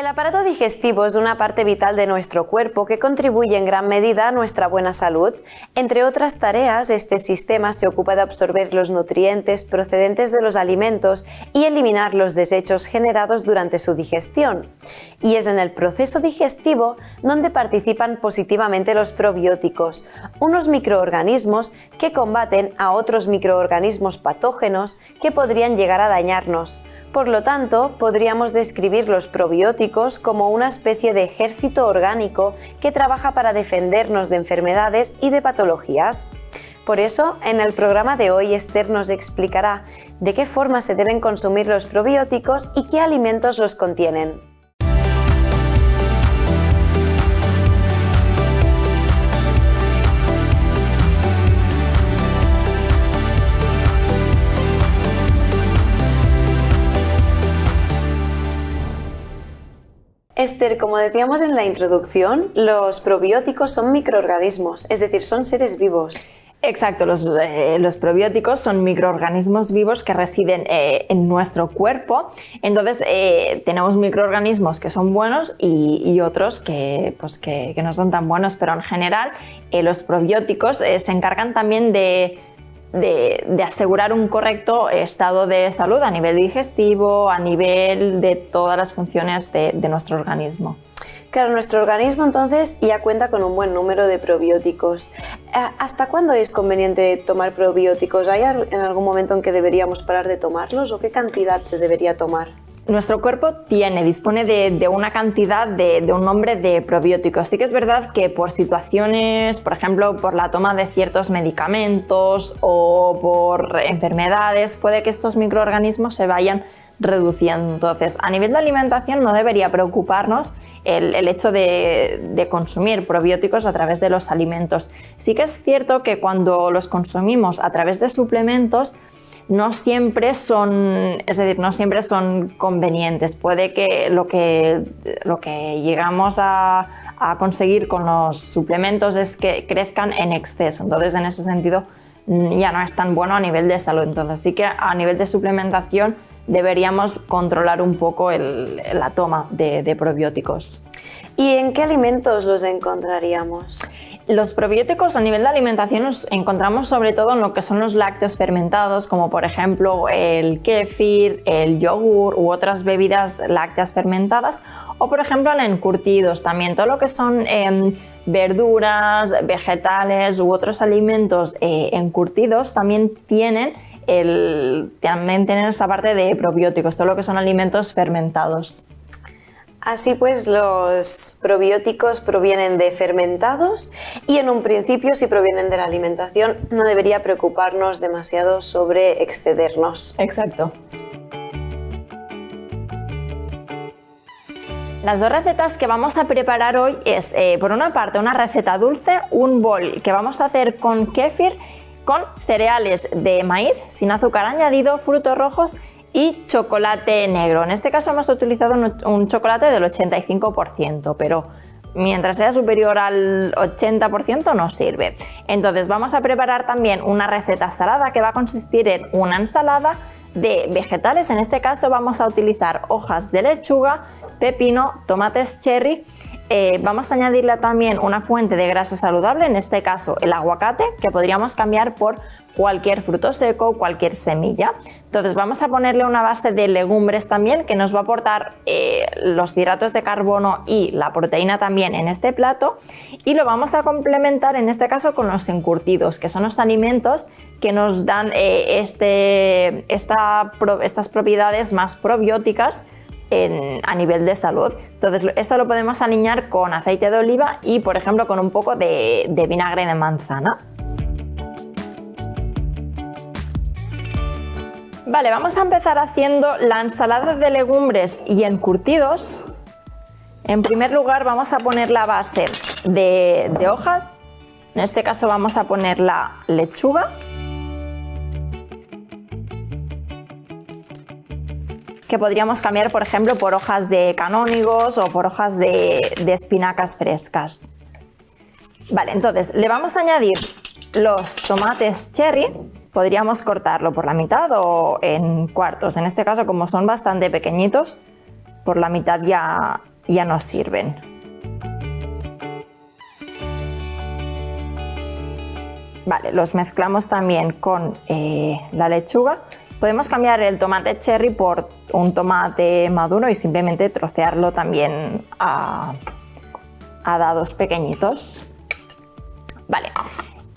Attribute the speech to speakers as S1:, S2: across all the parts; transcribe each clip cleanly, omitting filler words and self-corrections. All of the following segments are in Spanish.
S1: El aparato digestivo es una parte vital de nuestro cuerpo que contribuye en gran medida a nuestra buena salud. Entre otras tareas, este sistema se ocupa de absorber los nutrientes procedentes de los alimentos y eliminar los desechos generados durante su digestión. Y es en el proceso digestivo donde participan positivamente los probióticos, unos microorganismos que combaten a otros microorganismos patógenos que podrían llegar a dañarnos. Por lo tanto, podríamos describir los probióticos como una especie de ejército orgánico que trabaja para defendernos de enfermedades y de patologías. Por eso, en el programa de hoy, Esther nos explicará de qué forma se deben consumir los probióticos y qué alimentos los contienen. Esther, como decíamos en la introducción, los probióticos son microorganismos, es decir, son seres vivos.
S2: Exacto, los probióticos son microorganismos vivos que residen en nuestro cuerpo. Entonces tenemos microorganismos que son buenos y otros que no son tan buenos, pero en general los probióticos se encargan también de asegurar un correcto estado de salud a nivel digestivo, a nivel de todas las funciones de nuestro organismo.
S1: Claro, nuestro organismo entonces ya cuenta con un buen número de probióticos. ¿Hasta cuándo es conveniente tomar probióticos? ¿Hay en algún momento en que deberíamos parar de tomarlos o qué cantidad se debería tomar?
S2: Nuestro cuerpo dispone de una cantidad de un nombre de probióticos. Sí que es verdad que por situaciones, por ejemplo, por la toma de ciertos medicamentos o por enfermedades, puede que estos microorganismos se vayan reduciendo. Entonces, a nivel de alimentación no debería preocuparnos el hecho de consumir probióticos a través de los alimentos. Sí que es cierto que cuando los consumimos a través de suplementos, no siempre son convenientes. Puede que lo que llegamos a conseguir con los suplementos es que crezcan en exceso. Entonces, en ese sentido, ya no es tan bueno a nivel de salud. Entonces, sí que a nivel de suplementación deberíamos controlar un poco la toma de probióticos.
S1: ¿Y en qué alimentos los encontraríamos?
S2: Los probióticos a nivel de alimentación los encontramos sobre todo en lo que son los lácteos fermentados, como por ejemplo el kéfir, el yogur u otras bebidas lácteas fermentadas, o por ejemplo en encurtidos también, todo lo que son verduras, vegetales u otros alimentos encurtidos también tienen esta parte de probióticos, todo lo que son alimentos fermentados.
S1: Así pues, los probióticos provienen de fermentados y en un principio, si provienen de la alimentación, no debería preocuparnos demasiado sobre excedernos.
S2: Exacto. Las dos recetas que vamos a preparar hoy es, por una parte, una receta dulce, un bol que vamos a hacer con kéfir, con cereales de maíz sin azúcar añadido, frutos rojos y chocolate negro. En este caso hemos utilizado un chocolate del 85%, pero mientras sea superior al 80% nos sirve. Entonces vamos a preparar también una receta salada que va a consistir en una ensalada de vegetales. En este caso vamos a utilizar hojas de lechuga, pepino, tomates cherry. Vamos a añadirle también una fuente de grasa saludable, en este caso el aguacate, que podríamos cambiar por cualquier fruto seco o cualquier semilla. Entonces vamos a ponerle una base de legumbres también que nos va a aportar los hidratos de carbono y la proteína también en este plato, y lo vamos a complementar en este caso con los encurtidos, que son los alimentos que nos dan estas propiedades más probióticas a nivel de salud. Entonces esto lo podemos alinear con aceite de oliva y por ejemplo con un poco de vinagre de manzana. Vale, vamos a empezar haciendo la ensalada de legumbres y encurtidos. En primer lugar vamos a poner la base de hojas. En este caso vamos a poner la lechuga, que podríamos cambiar por ejemplo por hojas de canónigos o por hojas de espinacas frescas. Vale, entonces le vamos a añadir los tomates cherry. Podríamos cortarlo por la mitad o en cuartos. En este caso, como son bastante pequeñitos, por la mitad ya ya nos sirven. Vale, los mezclamos también con la lechuga. Podemos cambiar el tomate cherry por un tomate maduro y simplemente trocearlo también a dados pequeñitos. Vale,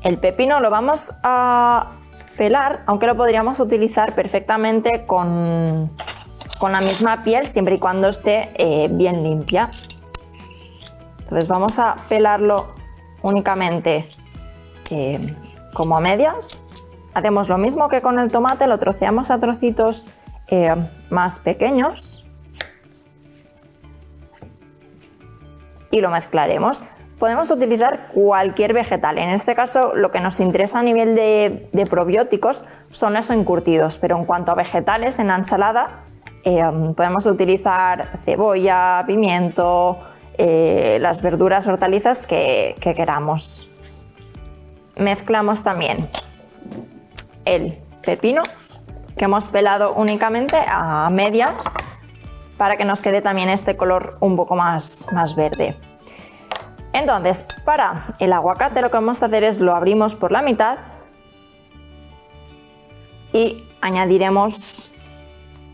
S2: el pepino lo vamos a pelar, aunque lo podríamos utilizar perfectamente con la misma piel, siempre y cuando esté bien limpia. Entonces vamos a pelarlo únicamente como a medias. Hacemos lo mismo que con el tomate, lo troceamos a trocitos más pequeños y lo mezclaremos. Podemos utilizar cualquier vegetal, en este caso lo que nos interesa a nivel de probióticos son los encurtidos, pero en cuanto a vegetales en la ensalada podemos utilizar cebolla, pimiento, las verduras, hortalizas que queramos. Mezclamos también el pepino que hemos pelado únicamente a medias para que nos quede también este color un poco más verde. Entonces, para el aguacate lo que vamos a hacer es lo abrimos por la mitad y añadiremos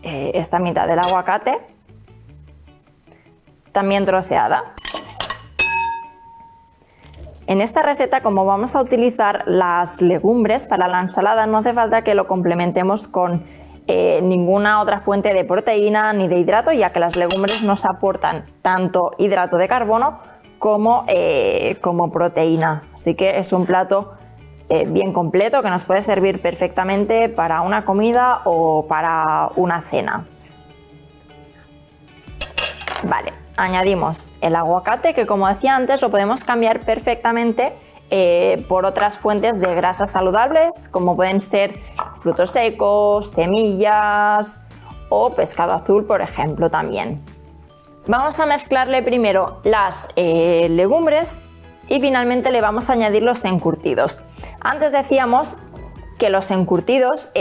S2: esta mitad del aguacate también troceada. En esta receta, como vamos a utilizar las legumbres para la ensalada, no hace falta que lo complementemos con ninguna otra fuente de proteína ni de hidrato, ya que las legumbres nos aportan tanto hidrato de carbono como proteína. Así que es un plato bien completo que nos puede servir perfectamente para una comida o para una cena. Vale, añadimos el aguacate, que como decía antes lo podemos cambiar perfectamente por otras fuentes de grasas saludables, como pueden ser frutos secos, semillas o pescado azul, por ejemplo, también. Vamos a mezclarle primero las legumbres y finalmente le vamos a añadir los encurtidos. Antes decíamos que los encurtidos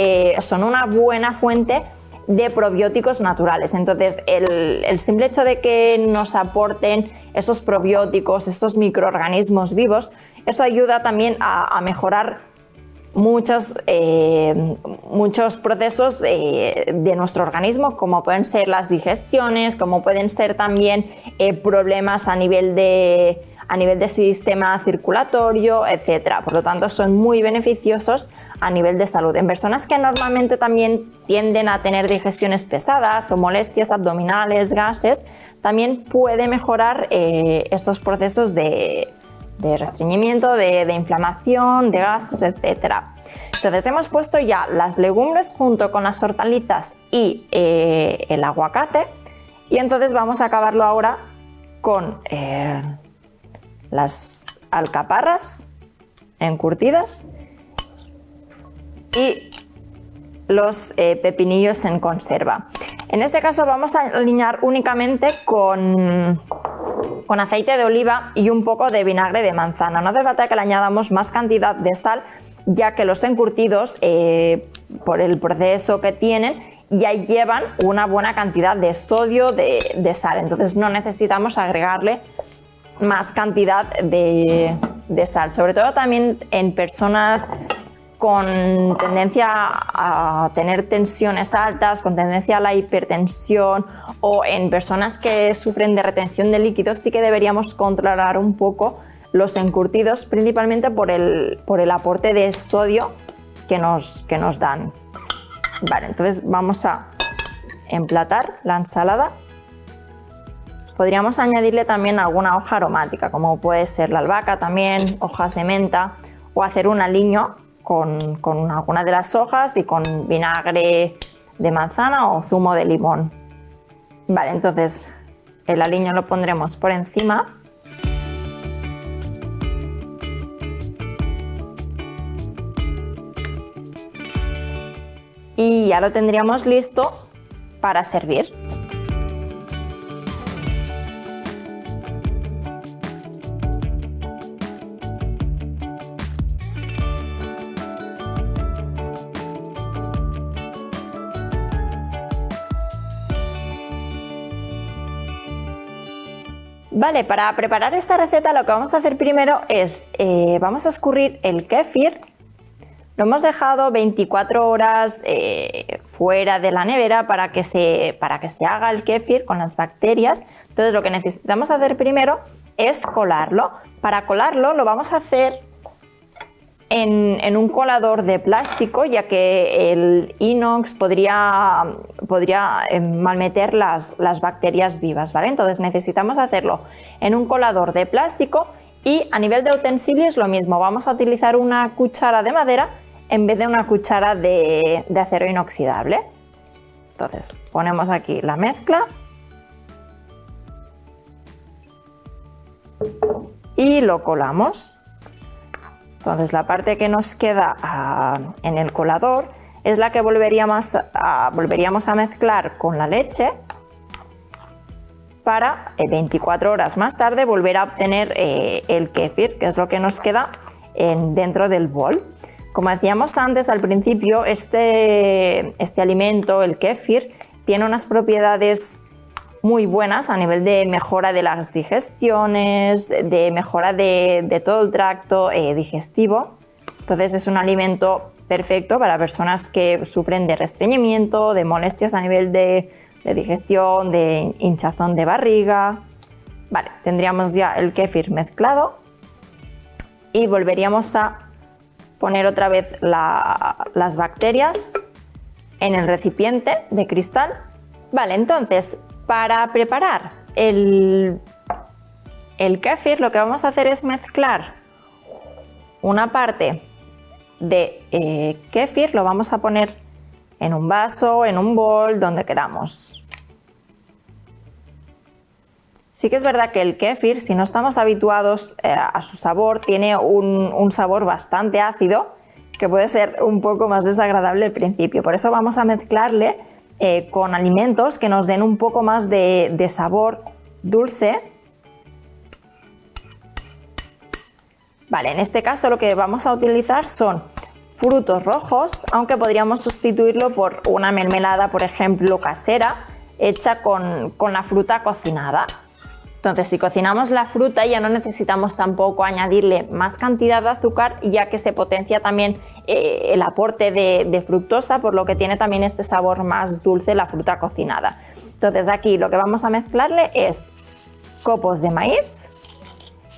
S2: son una buena fuente de probióticos naturales. Entonces el simple hecho de que nos aporten estos probióticos, estos microorganismos vivos, eso ayuda también a mejorar muchos procesos de nuestro organismo, como pueden ser las digestiones, como pueden ser también problemas a nivel de sistema circulatorio, etc. Por lo tanto, son muy beneficiosos a nivel de salud. En personas que normalmente también tienden a tener digestiones pesadas o molestias abdominales, gases, también puede mejorar estos procesos de restreñimiento, de inflamación, de gases, etc. Entonces hemos puesto ya las legumbres junto con las hortalizas y el aguacate, y entonces vamos a acabarlo ahora con las alcaparras encurtidas y los pepinillos en conserva. En este caso vamos a aliñar únicamente con aceite de oliva y un poco de vinagre de manzana. No hace falta que le añadamos más cantidad de sal, ya que los encurtidos, por el proceso que tienen, ya llevan una buena cantidad de sodio de sal. Entonces no necesitamos agregarle más cantidad de sal. Sobre todo también en personas con tendencia a tener tensiones altas, con tendencia a la hipertensión, o en personas que sufren de retención de líquidos, sí que deberíamos controlar un poco los encurtidos, principalmente por el aporte de sodio que nos dan. Vale, entonces vamos a emplatar la ensalada. Podríamos añadirle también alguna hoja aromática, como puede ser la albahaca también, hojas de menta, o hacer un aliño con alguna de las hojas y con vinagre de manzana o zumo de limón. Vale, entonces el aliño lo pondremos por encima. Y ya lo tendríamos listo para servir. Vale, para preparar esta receta lo que vamos a hacer primero es, vamos a escurrir el kéfir. Lo hemos dejado 24 horas fuera de la nevera para que se haga el kéfir con las bacterias. Entonces lo que necesitamos hacer primero es colarlo. Para colarlo lo vamos a hacer en un colador de plástico, ya que el inox podría malmeter las bacterias vivas, ¿vale? Entonces necesitamos hacerlo en un colador de plástico y a nivel de utensilios lo mismo. Vamos a utilizar una cuchara de madera en vez de una cuchara de acero inoxidable. Entonces ponemos aquí la mezcla y lo colamos. Entonces la parte que nos queda en el colador es la que volveríamos a mezclar con la leche para 24 horas más tarde volver a obtener el kéfir, que es lo que nos queda dentro del bol. Como decíamos antes al principio, este alimento, el kéfir, tiene unas propiedades muy buenas a nivel de mejora de las digestiones, de mejora de todo el tracto digestivo. Entonces es un alimento perfecto para personas que sufren de estreñimiento, de molestias a nivel de digestión, de hinchazón de barriga. Vale, tendríamos ya el kéfir mezclado y volveríamos a poner otra vez las bacterias en el recipiente de cristal. Vale, entonces para preparar el kéfir lo que vamos a hacer es mezclar una parte de kéfir, lo vamos a poner en un vaso, en un bol, donde queramos. Sí que es verdad que el kéfir, si no estamos habituados a su sabor, tiene un sabor bastante ácido que puede ser un poco más desagradable al principio. Por eso vamos a mezclarle con alimentos que nos den un poco más de sabor dulce. Vale, en este caso lo que vamos a utilizar son frutos rojos, aunque podríamos sustituirlo por una mermelada, por ejemplo, casera, hecha con la fruta cocinada. Entonces, si cocinamos la fruta ya no necesitamos tampoco añadirle más cantidad de azúcar, ya que se potencia también el aporte de fructosa, por lo que tiene también este sabor más dulce la fruta cocinada. Entonces aquí lo que vamos a mezclarle es copos de maíz.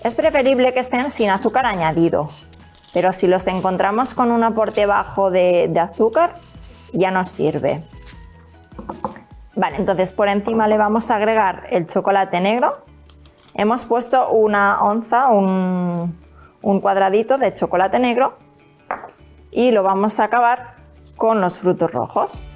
S2: Es preferible que estén sin azúcar añadido, pero si los encontramos con un aporte bajo de azúcar ya nos sirve. Vale, entonces por encima le vamos a agregar el chocolate negro. Hemos puesto una onza, un cuadradito de chocolate negro y lo vamos a acabar con los frutos rojos.